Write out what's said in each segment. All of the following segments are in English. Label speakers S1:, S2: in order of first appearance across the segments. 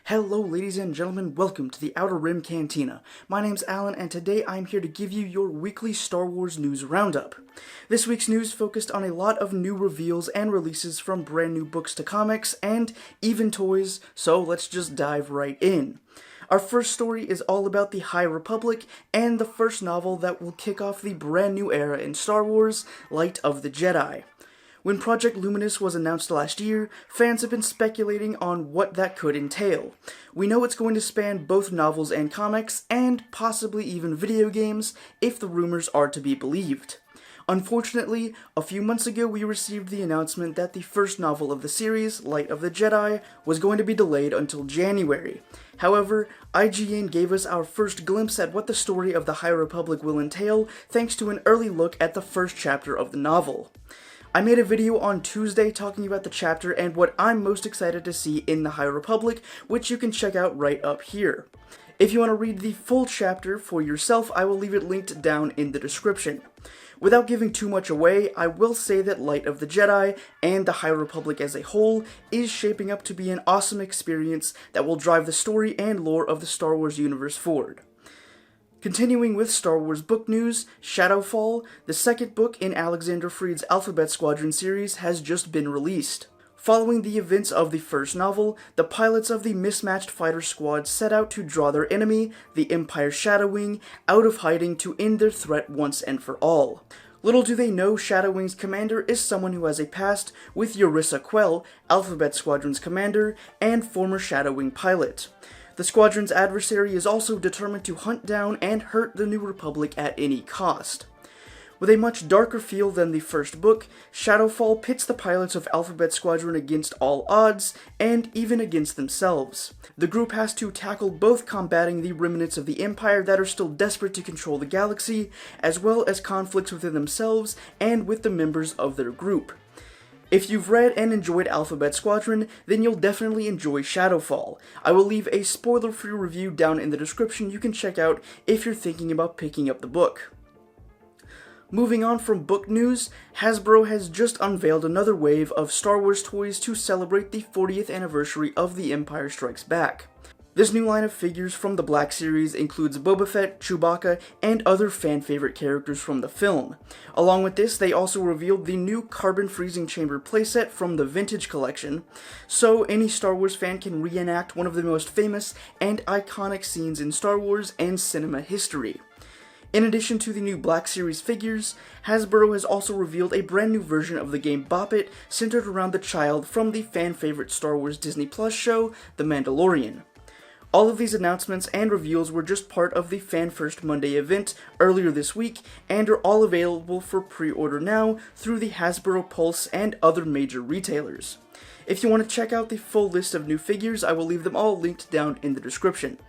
S1: Hello ladies and gentlemen, welcome to the Outer Rim Cantina. My name's Alan and today I'm here to give you your weekly Star Wars news roundup. This week's news focused on a lot of new reveals and releases from brand new books to comics and even toys, so let's just dive right in. Our first story is all about the High Republic and the first novel that will kick off the brand new era in Star Wars, Light of the Jedi. When Project Luminous was announced last year, fans have been speculating on what that could entail. We know it's going to span both novels and comics, and possibly even video games, if the rumors are to be believed. Unfortunately, a few months ago we received the announcement that the first novel of the series, Light of the Jedi, was going to be delayed until January. However, IGN gave us our first glimpse at what the story of the High Republic will entail, thanks to an early look at the first chapter of the novel. I made a video on Tuesday talking about the chapter and what I'm most excited to see in the High Republic, which you can check out right up here. If you want to read the full chapter for yourself, I will leave it linked down in the description. Without giving too much away, I will say that Light of the Jedi and the High Republic as a whole is shaping up to be an awesome experience that will drive the story and lore of the Star Wars universe forward. Continuing with Star Wars book news, Shadowfall, the second book in Alexander Freed's Alphabet Squadron series, has just been released. Following the events of the first novel, the pilots of the mismatched fighter squad set out to draw their enemy, the Empire's Shadow Wing, out of hiding to end their threat once and for all. Little do they know Shadow Wing's commander is someone who has a past with Yarissa Quell, Alphabet Squadron's commander, and former Shadow Wing pilot. The squadron's adversary is also determined to hunt down and hurt the New Republic at any cost. With a much darker feel than the first book, Shadowfall pits the pilots of Alphabet Squadron against all odds, and even against themselves. The group has to tackle both combating the remnants of the Empire that are still desperate to control the galaxy, as well as conflicts within themselves and with the members of their group. If you've read and enjoyed Alphabet Squadron, then you'll definitely enjoy Shadowfall. I will leave a spoiler-free review down in the description you can check out if you're thinking about picking up the book. Moving on from book news, Hasbro has just unveiled another wave of Star Wars toys to celebrate the 40th anniversary of The Empire Strikes Back. This new line of figures from the Black Series includes Boba Fett, Chewbacca, and other fan-favorite characters from the film. Along with this, they also revealed the new Carbon Freezing Chamber playset from the Vintage Collection, so any Star Wars fan can reenact one of the most famous and iconic scenes in Star Wars and cinema history. In addition to the new Black Series figures, Hasbro has also revealed a brand new version of the game Bop It centered around the child from the fan-favorite Star Wars Disney Plus show, The Mandalorian. All of these announcements and reveals were just part of the Fan First Monday event earlier this week and are all available for pre-order now through the Hasbro Pulse and other major retailers. If you want to check out the full list of new figures, I will leave them all linked down in the description.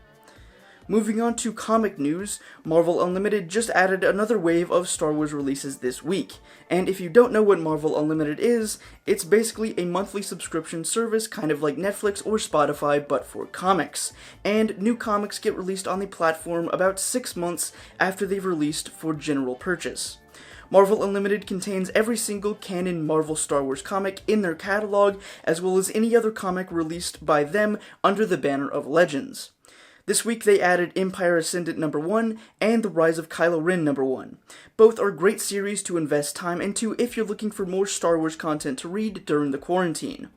S1: Moving on to comic news, Marvel Unlimited just added another wave of Star Wars releases this week. And if you don't know what Marvel Unlimited is, it's basically a monthly subscription service kind of like Netflix or Spotify but for comics. And new comics get released on the platform about 6 months after they've released for general purchase. Marvel Unlimited contains every single canon Marvel Star Wars comic in their catalog, as well as any other comic released by them under the banner of Legends. This week they added Empire Ascendant number 1 and The Rise of Kylo Ren number 1. Both are great series to invest time into if you're looking for more Star Wars content to read during the quarantine.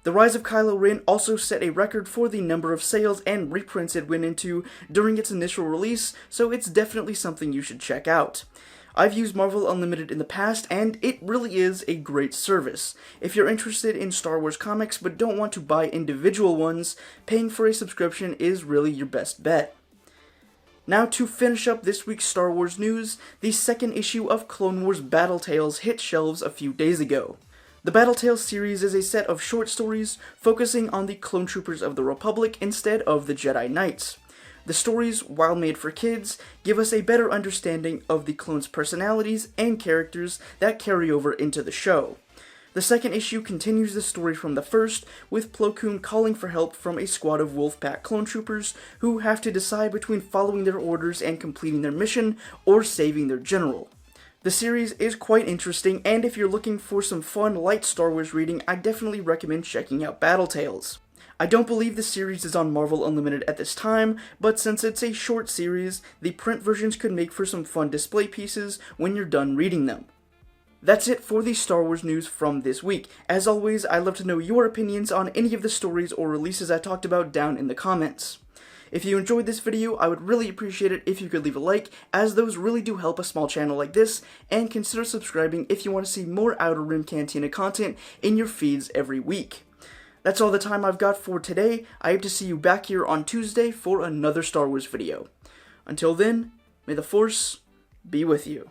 S1: The Rise of Kylo Ren also set a record for the number of sales and reprints it went into during its initial release, so it's definitely something you should check out. I've used Marvel Unlimited in the past, and it really is a great service. If you're interested in Star Wars comics but don't want to buy individual ones, paying for a subscription is really your best bet. Now to finish up this week's Star Wars news, the second issue of Clone Wars Battle Tales hit shelves a few days ago. The Battle Tales series is a set of short stories focusing on the clone troopers of the Republic instead of the Jedi Knights. The stories, while made for kids, give us a better understanding of the clones' personalities and characters that carry over into the show. The second issue continues the story from the first, with Plo Koon calling for help from a squad of Wolfpack clone troopers who have to decide between following their orders and completing their mission or saving their general. The series is quite interesting, and if you're looking for some fun, light Star Wars reading, I definitely recommend checking out Battle Tales. I don't believe the series is on Marvel Unlimited at this time, but since it's a short series, the print versions could make for some fun display pieces when you're done reading them. That's it for the Star Wars news from this week. As always, I'd love to know your opinions on any of the stories or releases I talked about down in the comments. If you enjoyed this video, I would really appreciate it if you could leave a like, as those really do help a small channel like this, and consider subscribing if you want to see more Outer Rim Cantina content in your feeds every week. That's all the time I've got for today. I hope to see you back here on Tuesday for another Star Wars video. Until then, may the Force be with you.